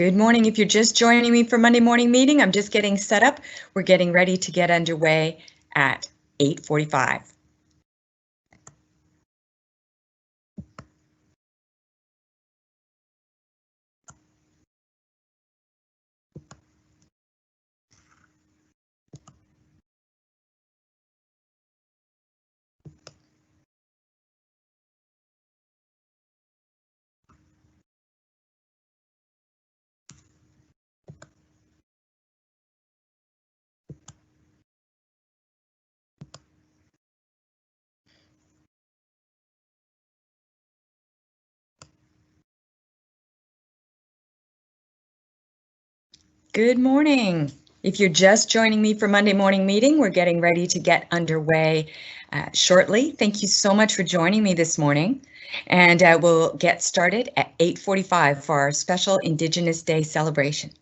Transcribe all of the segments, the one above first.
Good morning. If you're just joining me for Monday morning meeting, I'm just getting set up. We're getting ready to get underway at 8:45. Good morning. If you're just joining me for Monday morning meeting, we're getting ready to get underway shortly. Thank you so much for joining me this morning. And we'll get started at 8:45 for our special Indigenous Day celebration.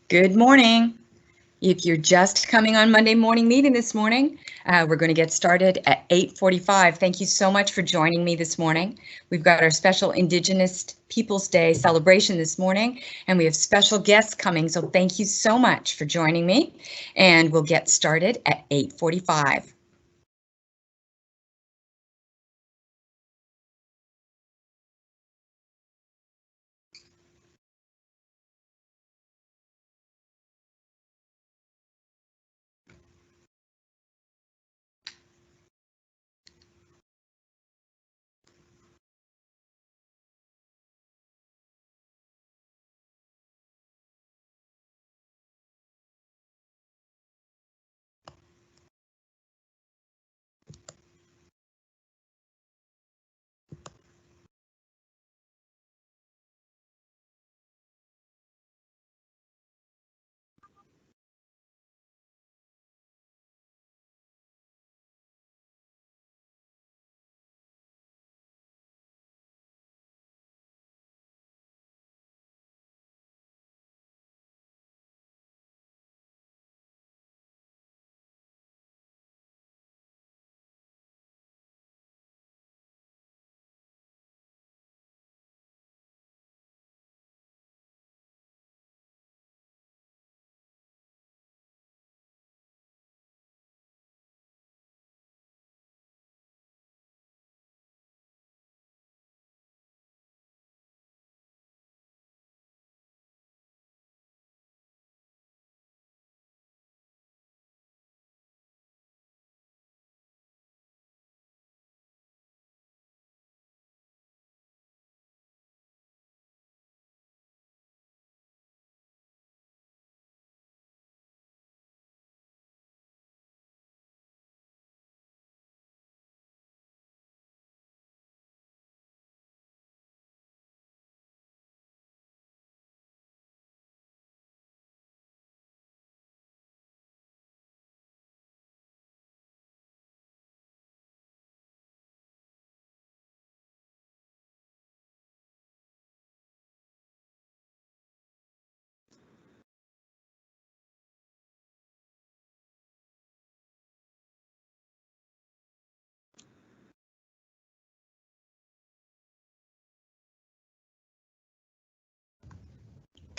Good morning. If you're just coming on Monday morning meeting this morning, we're going to get started at 8:45. Thank you so much for joining me this morning. We've got our special Indigenous Peoples Day celebration this morning, and we have special guests coming, so thank you so much for joining me, and we'll get started at 8:45.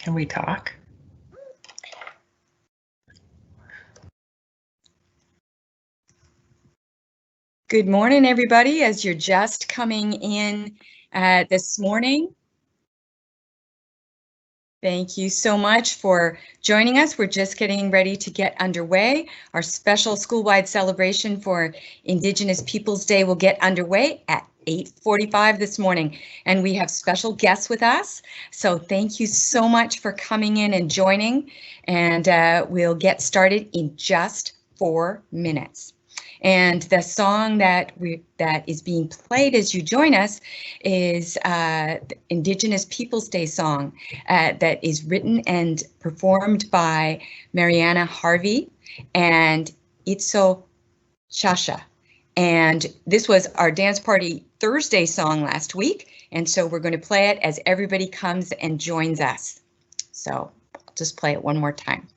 Can we talk? Good morning, everybody. As you're just coming in this morning, thank you so much for joining us. We're just getting ready to get underway. Our special school-wide celebration for Indigenous Peoples Day will get underway at 8:45 this morning, and we have special guests with us. So thank you so much for coming in and joining, and we'll get started in just 4 minutes. And the song that is being played as you join us is the Indigenous Peoples Day song that is written and performed by Mariana Harvey and Itso Shasha. And this was our dance party Thursday song last week. And so we're going to play it as everybody comes and joins us. So I'll just play it one more time.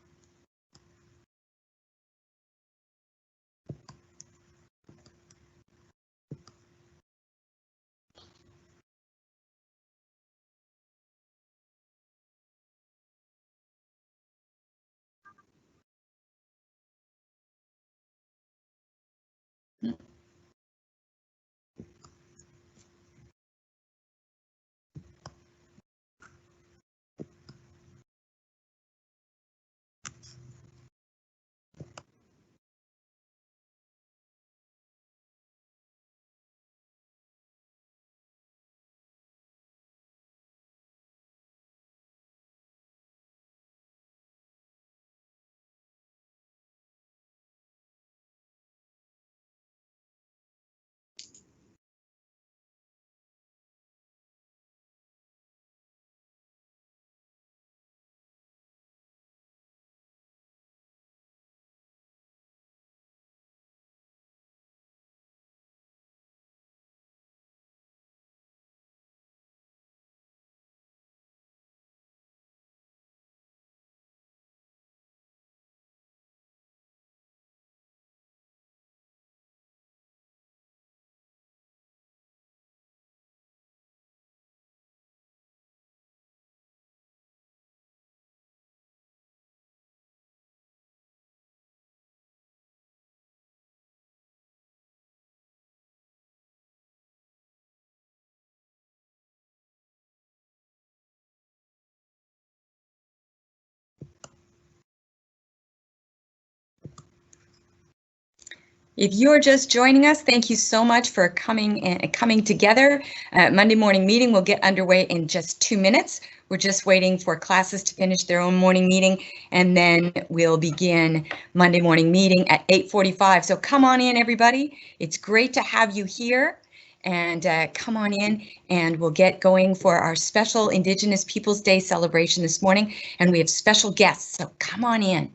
If you're just joining us, thank you so much for coming together. Monday morning meeting will get underway in just 2 minutes. We're just waiting for classes to finish their own morning meeting, and then we'll begin Monday morning meeting at 8:45. So come on in, everybody. It's great to have you here, and come on in, and we'll get going for our special Indigenous Peoples Day celebration this morning, and we have special guests, so come on in.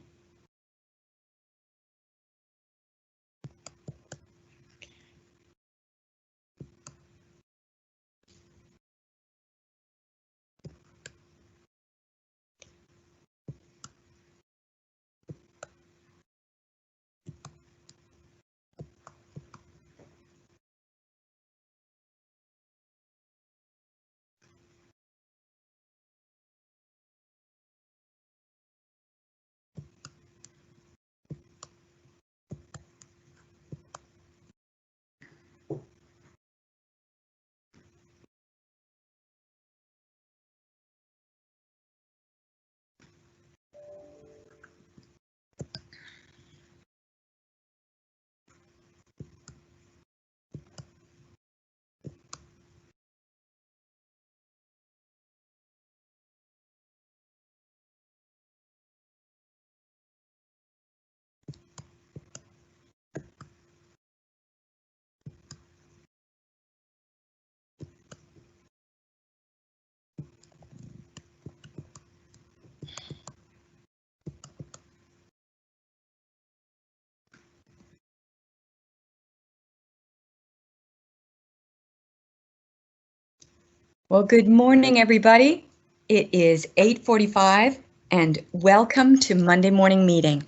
Well, good morning, everybody. It is 8:45, and welcome to Monday morning meeting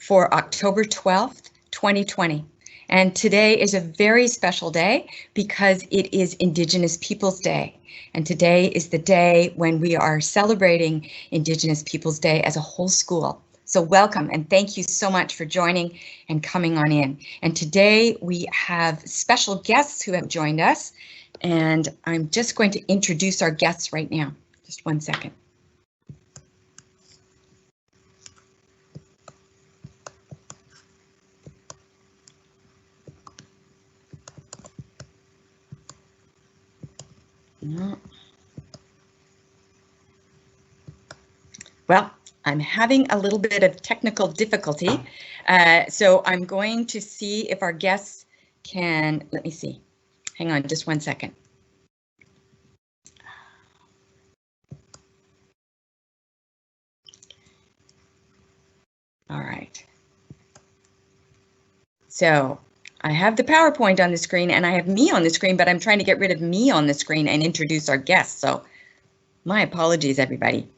for October 12th, 2020. And today is a very special day because it is Indigenous Peoples Day. And today is the day when we are celebrating Indigenous Peoples Day as a whole school. So welcome and thank you so much for joining and coming on in. And today we have special guests who have joined us. And I'm just going to introduce our guests right now. Just one second. No. Well, I'm having a little bit of technical difficulty, so I'm going to see if our guests can, let me see, hang on just one second. All right. So I have the PowerPoint on the screen and I have me on the screen, but I'm trying to get rid of me on the screen and introduce our guests. So my apologies, everybody.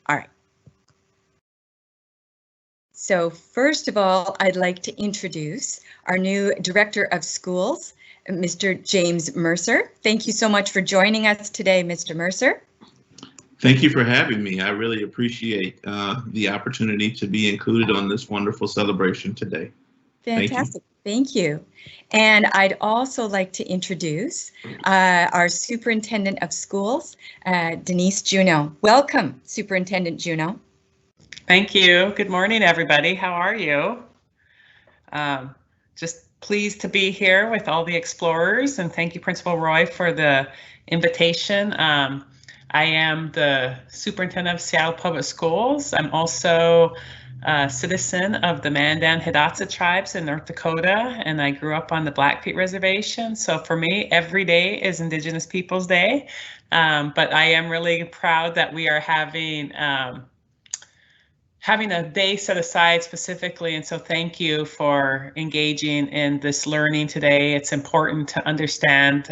All right. So first of all, I'd like to introduce our new Director of Schools, Mr. James Mercer. Thank you so much for joining us today, Mr. Mercer. Thank you for having me. I really appreciate the opportunity to be included on this wonderful celebration today. Fantastic. Thank you. And I'd also like to introduce our Superintendent of Schools, Denise Juneau. Welcome, Superintendent Juneau. Thank you. Good morning, everybody. How are you? Just pleased to be here with all the explorers, and thank you, Principal Roy, for the invitation. I am the superintendent of Seattle Public Schools. I'm also a citizen of the Mandan Hidatsa tribes in North Dakota, and I grew up on the Blackfeet Reservation. So for me, every day is Indigenous Peoples Day, but I am really proud that we are having a day set aside specifically, and so thank you for engaging in this learning today. It's important to understand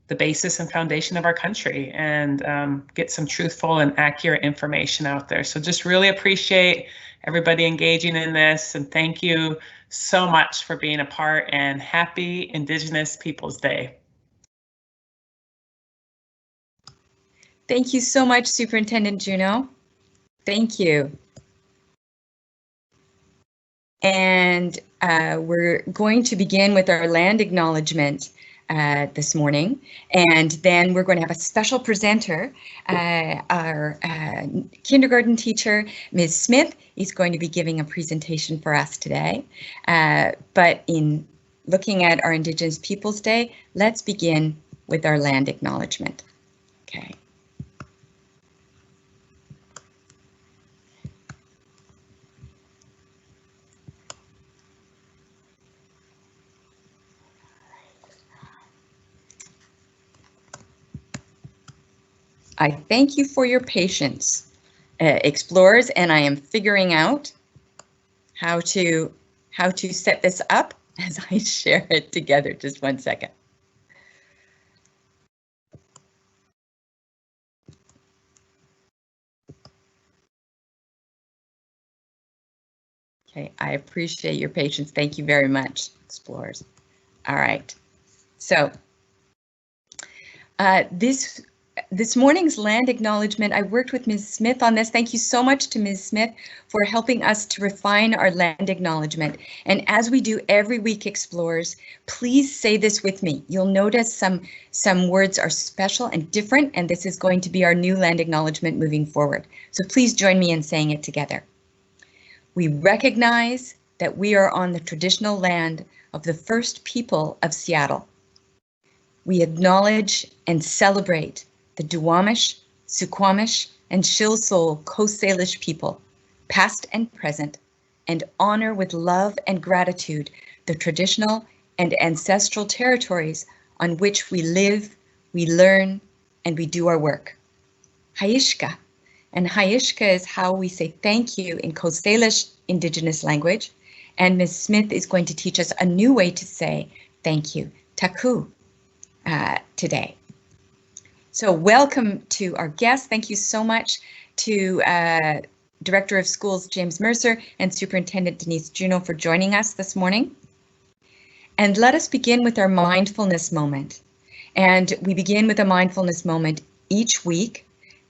the basis and foundation of our country and get some truthful and accurate information out there. So just really appreciate everybody engaging in this, and thank you so much for being a part, and happy Indigenous Peoples Day. Thank you so much, Superintendent Juneau. Thank you. And we're going to begin with our land acknowledgement this morning, and then we're going to have a special presenter. Our kindergarten teacher, Ms. Smith, is going to be giving a presentation for us today. But in looking at our Indigenous Peoples Day, let's begin with our land acknowledgement. Okay. I thank you for your patience, explorers, and I am figuring out how to set this up as I share it together. Just one second. Okay, I appreciate your patience. Thank you very much, explorers. All right, so this morning's land acknowledgement, I worked with Ms. Smith on this. Thank you so much to Ms. Smith for helping us to refine our land acknowledgement. And as we do every week, explorers, please say this with me. You'll notice some words are special and different, and this is going to be our new land acknowledgement moving forward. So please join me in saying it together. We recognize that we are on the traditional land of the first people of Seattle. We acknowledge and celebrate the Duwamish, Suquamish, and Shilsol Coast Salish people, past and present, and honor with love and gratitude the traditional and ancestral territories on which we live, we learn, and we do our work. Hayishka, and Hayishka is how we say thank you in Coast Salish Indigenous language, and Ms. Smith is going to teach us a new way to say thank you, Taku, today. So welcome to our guests. Thank you so much to Director of Schools James Mercer and Superintendent Denise Juneau for joining us this morning. And let us begin with our mindfulness moment. And we begin with a mindfulness moment each week.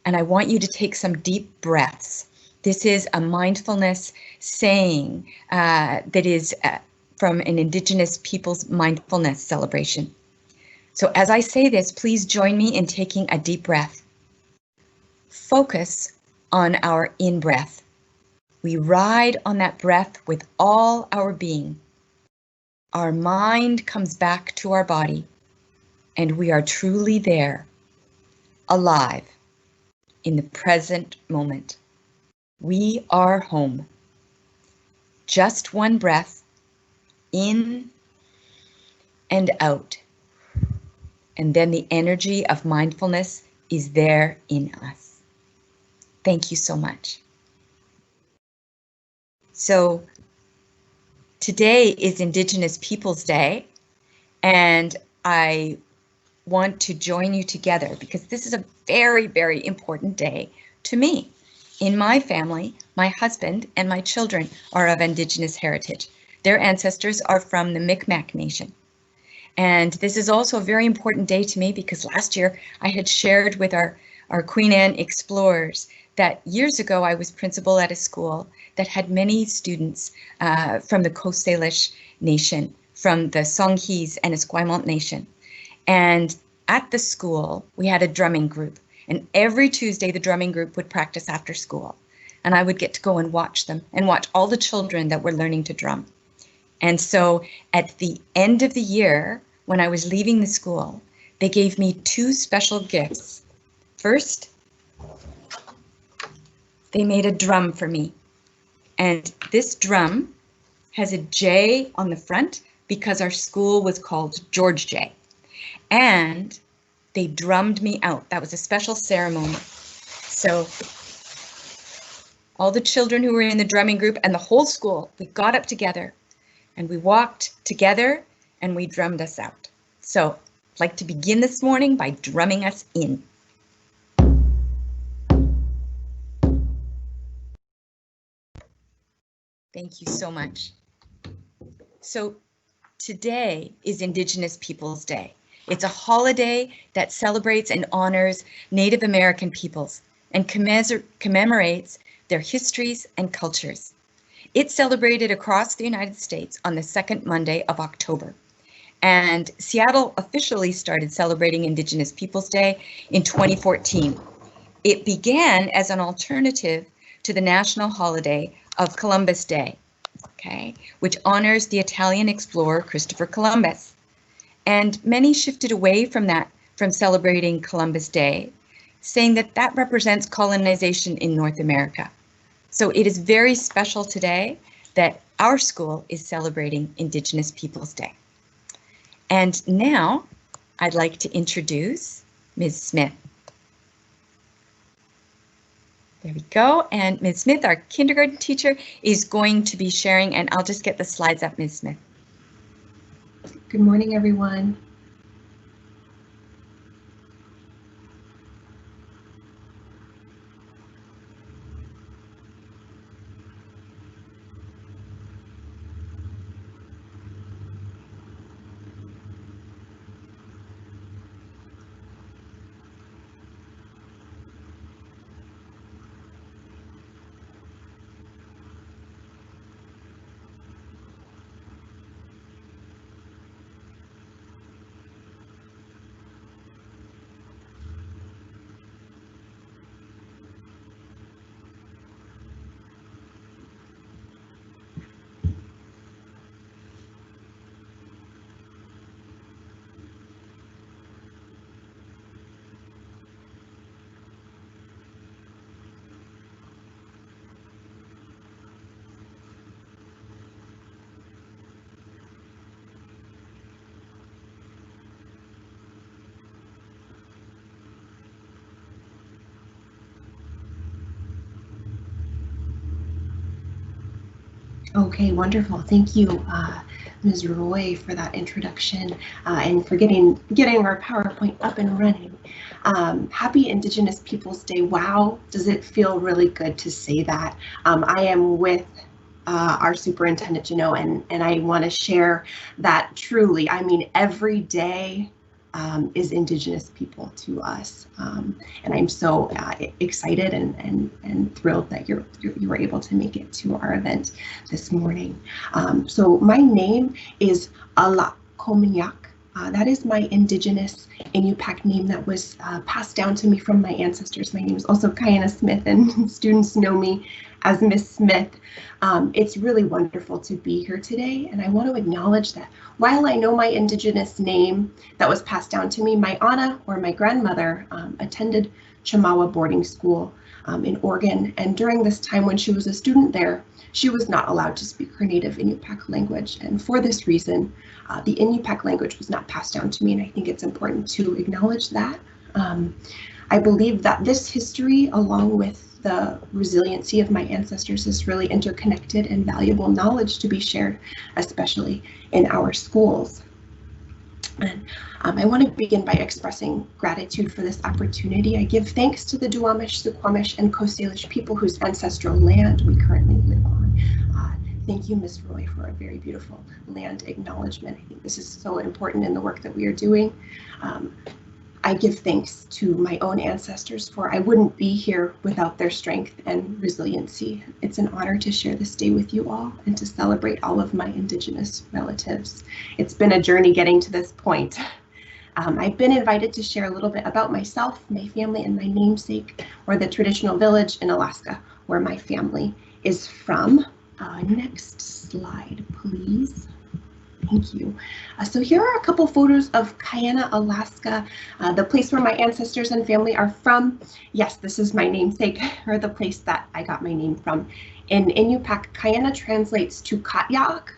And I want you to take some deep breaths. This is a mindfulness saying that is from an Indigenous people's mindfulness celebration. So as I say this, please join me in taking a deep breath. Focus on our in-breath. We ride on that breath with all our being. Our mind comes back to our body, and we are truly there, alive, in the present moment. We are home. Just one breath, in and out. And then the energy of mindfulness is there in us. Thank you so much. So today is Indigenous Peoples Day, and I want to join you together because this is a very, very important day to me. In my family, my husband and my children are of Indigenous heritage. Their ancestors are from the Mi'kmaq Nation. And this is also a very important day to me because last year I had shared with our Queen Anne Explorers that years ago I was principal at a school that had many students from the Coast Salish Nation, from the Songhees and Esquimalt Nation. And at the school, we had a drumming group. And every Tuesday, the drumming group would practice after school. And I would get to go and watch them and watch all the children that were learning to drum. And so at the end of the year, when I was leaving the school, they gave me two special gifts. First, they made a drum for me. And this drum has a J on the front because our school was called George J. And they drummed me out. That was a special ceremony. So all the children who were in the drumming group and the whole school, we got up together and we walked together and we drummed us out. So I'd like to begin this morning by drumming us in. Thank you so much. So today is Indigenous Peoples Day. It's a holiday that celebrates and honors Native American peoples and commemorates their histories and cultures. It's celebrated across the United States on the second Monday of October. And Seattle officially started celebrating Indigenous Peoples Day in 2014. It began as an alternative to the national holiday of Columbus Day, okay, which honors the Italian explorer Christopher Columbus. And many shifted away from that, from celebrating Columbus Day, saying that that represents colonization in North America. So it is very special today that our school is celebrating Indigenous Peoples Day. And now I'd like to introduce Ms. Smith. There we go. And Ms. Smith, our kindergarten teacher, is going to be sharing, and I'll just get the slides up, Ms. Smith. Good morning, everyone. Okay, wonderful. Thank you, Ms. Roy for that introduction and for getting our PowerPoint up and running. Happy Indigenous Peoples Day. Wow, does it feel really good to say that. I am with our superintendent, and I want to share that truly. I mean, every day is Indigenous people to us, and I'm so excited and thrilled that you were able to make it to our event this morning. So my name is Ala Kominyak. That is my Indigenous Inupiaq name that was passed down to me from my ancestors. My name is also Kayana Smith, and students know me as Miss Smith. It's really wonderful to be here today, and I want to acknowledge that while I know my Indigenous name that was passed down to me, my Ana, or my grandmother, attended Chamawa boarding school in Oregon, and during this time when she was a student there, she was not allowed to speak her native Inupiaq language, and for this reason, the Inupiaq language was not passed down to me, and I think it's important to acknowledge that. I believe that this history, along with the resiliency of my ancestors, is really interconnected and valuable knowledge to be shared, especially in our schools. And I want to begin by expressing gratitude for this opportunity. I give thanks to the Duwamish, Suquamish, and Coast Salish people whose ancestral land we currently live on. Thank you, Ms. Roy, for a very beautiful land acknowledgement. I think this is so important in the work that we are doing. I give thanks to my own ancestors, for I wouldn't be here without their strength and resiliency. It's an honor to share this day with you all and to celebrate all of my Indigenous relatives. It's been a journey getting to this point. I've been invited to share a little bit about myself, my family, and my namesake, or the traditional village in Alaska, where my family is from. Next slide, please. Thank you. So here are a couple photos of Kayana, Alaska, the place where my ancestors and family are from. Yes, this is my namesake, or the place that I got my name from. In Inupiaq, Kayana translates to Katyaak,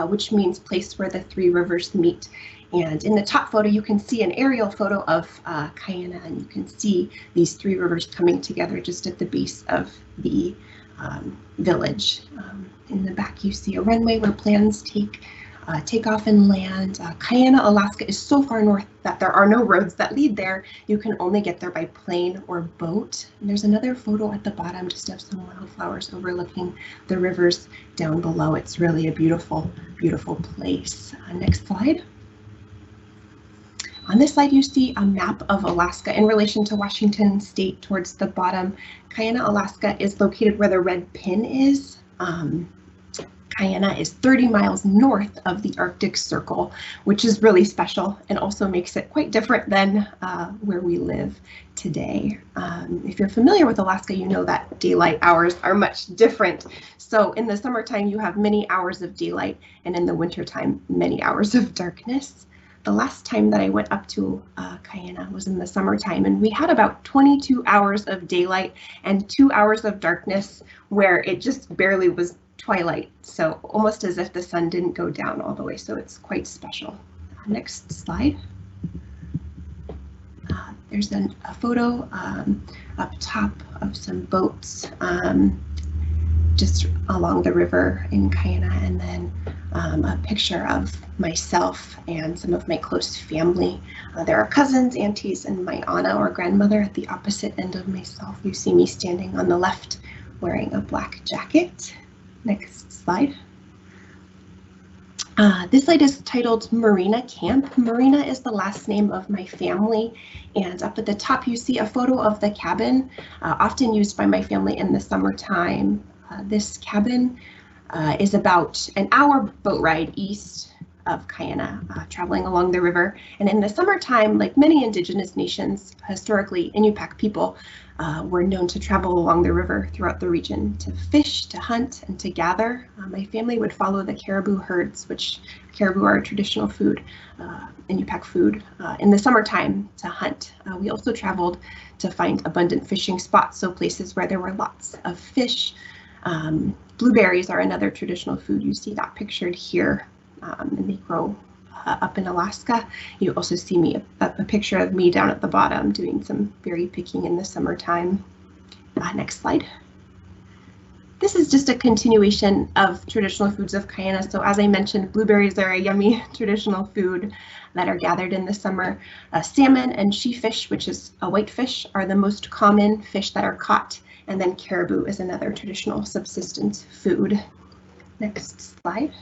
which means place where the three rivers meet. And in the top photo, you can see an aerial photo of Kayana, and you can see these three rivers coming together just at the base of the village. In the back, you see a runway where planes take off and land. Kayana, Alaska is so far north that there are no roads that lead there. You can only get there by plane or boat. And there's another photo at the bottom just of some wildflowers overlooking the rivers down below. It's really a beautiful, beautiful place. Next slide. On this slide, you see a map of Alaska in relation to Washington State towards the bottom. Kayana, Alaska is located where the red pin is. Kayana is 30 miles north of the Arctic Circle, which is really special and also makes it quite different than where we live today. If you're familiar with Alaska, you know that daylight hours are much different. So in the summertime, you have many hours of daylight, and in the wintertime, many hours of darkness. The last time that I went up to Kayana was in the summertime, and we had about 22 hours of daylight and 2 hours of darkness where it just barely was twilight, so almost as if the sun didn't go down all the way, so it's quite special. Next slide. There's a photo up top of some boats just along the river in Kayana, and then a picture of myself and some of my close family. There are cousins, aunties, and my Ana, or grandmother, at the opposite end of myself. You see me standing on the left wearing a black jacket. Next slide. This slide is titled Marina Camp. Marina is the last name of my family, and up at the top you see a photo of the cabin, often used by my family in the summertime. This cabin is about an hour boat ride east of Kayana, traveling along the river. And in the summertime, like many Indigenous nations, historically Inupiaq people were known to travel along the river throughout the region to fish, to hunt, and to gather. My family would follow the caribou herds, which caribou are a traditional food, Inupiaq food, in the summertime to hunt. We also traveled to find abundant fishing spots, so places where there were lots of fish. Blueberries are another traditional food. You see that pictured here, and they grow up in Alaska. You also see me a picture of me down at the bottom doing some berry picking in the summertime. Next slide. This is just a continuation of traditional foods of Guyana. So as I mentioned, blueberries are a yummy traditional food that are gathered in the summer. Salmon and sheefish, which is a whitefish, are the most common fish that are caught. And then caribou is another traditional subsistence food. Next slide.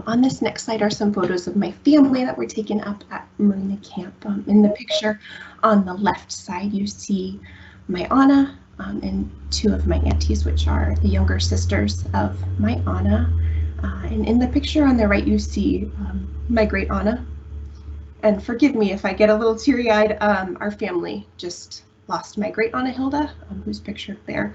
On this next slide are some photos of my family that were taken up at Marina Camp. In the picture on the left side, you see my Anna and two of my aunties, which are the younger sisters of my Anna. And in the picture on the right, you see my great Anna. And forgive me if I get a little teary-eyed, our family just lost my great Anna Hilda, who's pictured there.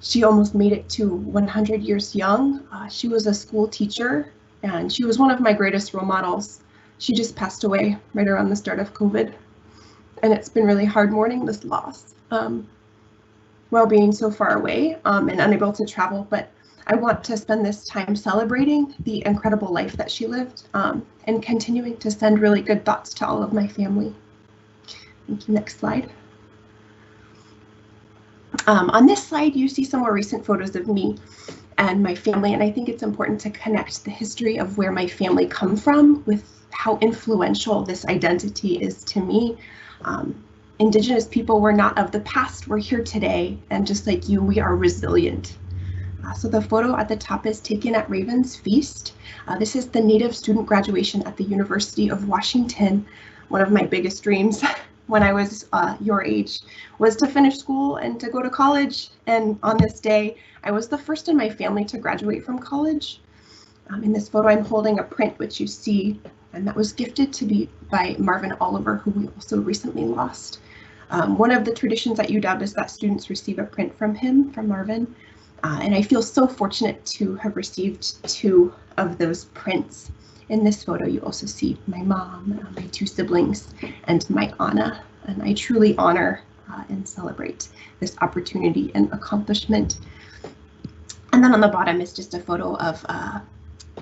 She almost made it to 100 years young. She was a school teacher and she was one of my greatest role models. She just passed away right around the start of COVID. And it's been really hard mourning this loss while being so far away and unable to travel. But I want to spend this time celebrating the incredible life that she lived and continuing to send really good thoughts to all of my family. Thank you. Next slide. On this slide, you see some more recent photos of me and my family, and I think it's important to connect the history of where my family come from with how influential this identity is to me. Indigenous people were not of the past, we're here today, and just like you, we are resilient. So the photo at the top is taken at Raven's Feast. This is the Native student graduation at the University of Washington. One of my biggest dreams when I was your age was to finish school and to go to college. And on this day, I was the first in my family to graduate from college. In this photo, I'm holding a print which you see, and that was gifted to me by Marvin Oliver, who we also recently lost. One of the traditions at UW is that students receive a print from him, from Marvin. And I feel so fortunate to have received 2 of those prints. In this photo, you also see my mom, my 2 siblings, and my Anna. And I truly honor and celebrate this opportunity and accomplishment. And then on the bottom is just a photo of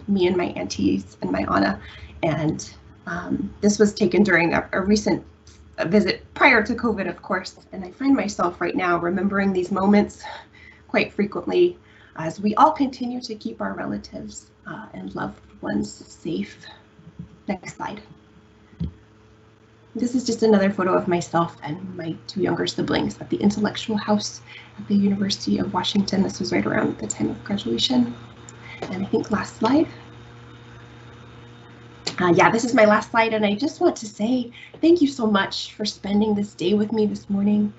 me and my aunties and my Anna. And this was taken during a recent visit prior to COVID, of course. And I find myself right now remembering these moments quite frequently as we all continue to keep our relatives and loved ones safe. Next slide. This is just another photo of myself and my 2 younger siblings at the Intellectual House at the University of Washington. This was right around the time of graduation. And I think last slide. Yeah, this is my last slide, and I just want to say thank you so much for spending this day with me this morning.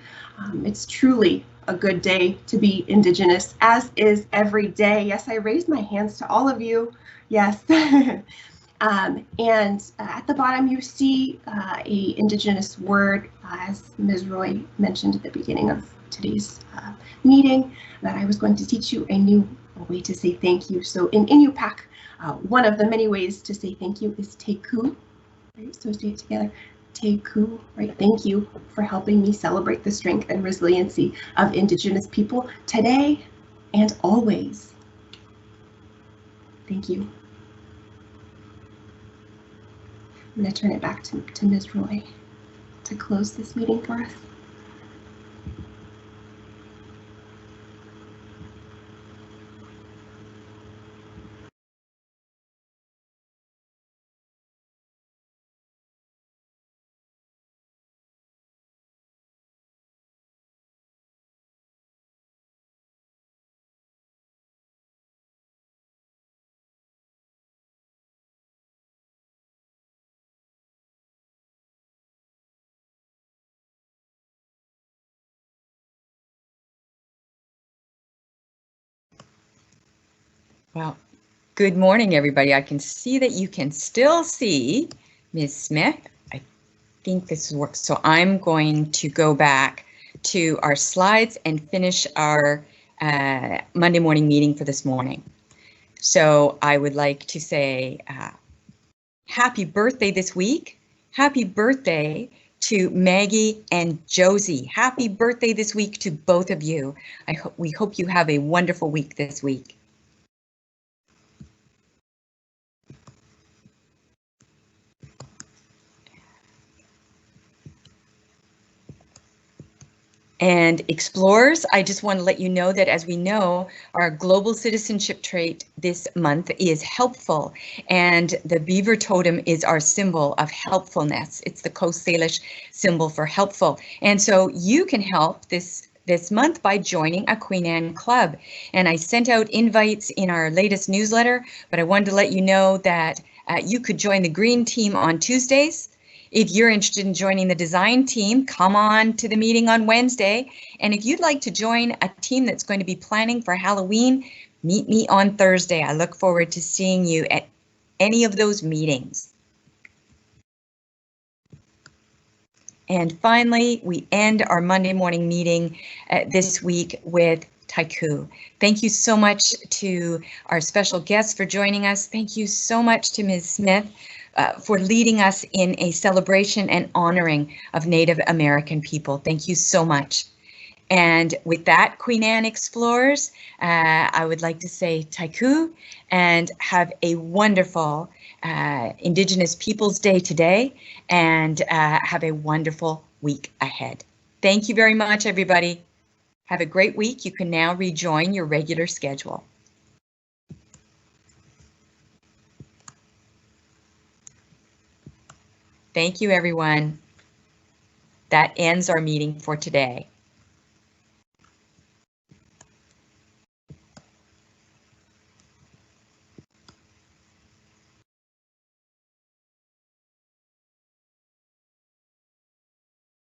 It's truly a good day to be Indigenous, as is every day. Yes, I raised my hands to all of you. Yes. And at the bottom, you see a Indigenous word, as Ms. Roy mentioned at the beginning of today's meeting, that I was going to teach you a new way to say thank you. So in Inupiaq, one of the many ways to say thank you is teku, right? So say it together, teku, right? Thank you for helping me celebrate the strength and resiliency of Indigenous people today and always. Thank you. I'm going to turn it back to Ms. Roy to close this meeting for us. Well, good morning, everybody. I can see that you can still see Ms. Smith. I think this works. So I'm going to go back to our slides and finish our Monday morning meeting for this morning. So I would like to say happy birthday this week. Happy birthday to Maggie and Josie. Happy birthday this week to both of you. We hope you have a wonderful week this week. And explorers, I just want to let you know that, as we know, our global citizenship trait this month is helpful, and the beaver totem is our symbol of helpfulness. It's the Coast Salish symbol for helpful, and so you can help this month by joining a Queen Anne club. And I sent out invites in our latest newsletter, but I wanted to let you know that you could join the green team on Tuesdays. If you're interested in joining the design team, come on to the meeting on Wednesday. And if you'd like to join a team that's going to be planning for Halloween, meet me on Thursday. I look forward to seeing you at any of those meetings. And finally, we end our Monday morning meeting this week with Taiku. Thank you so much to our special guests for joining us. Thank you so much to Ms. Smith for leading us in a celebration and honoring of Native American people. Thank you so much. And with that, Queen Anne Explorers, I would like to say Taiku and have a wonderful Indigenous Peoples Day today, and have a wonderful week ahead. Thank you very much, everybody. Have a great week. You can now rejoin your regular schedule. Thank you, everyone. That ends our meeting for today.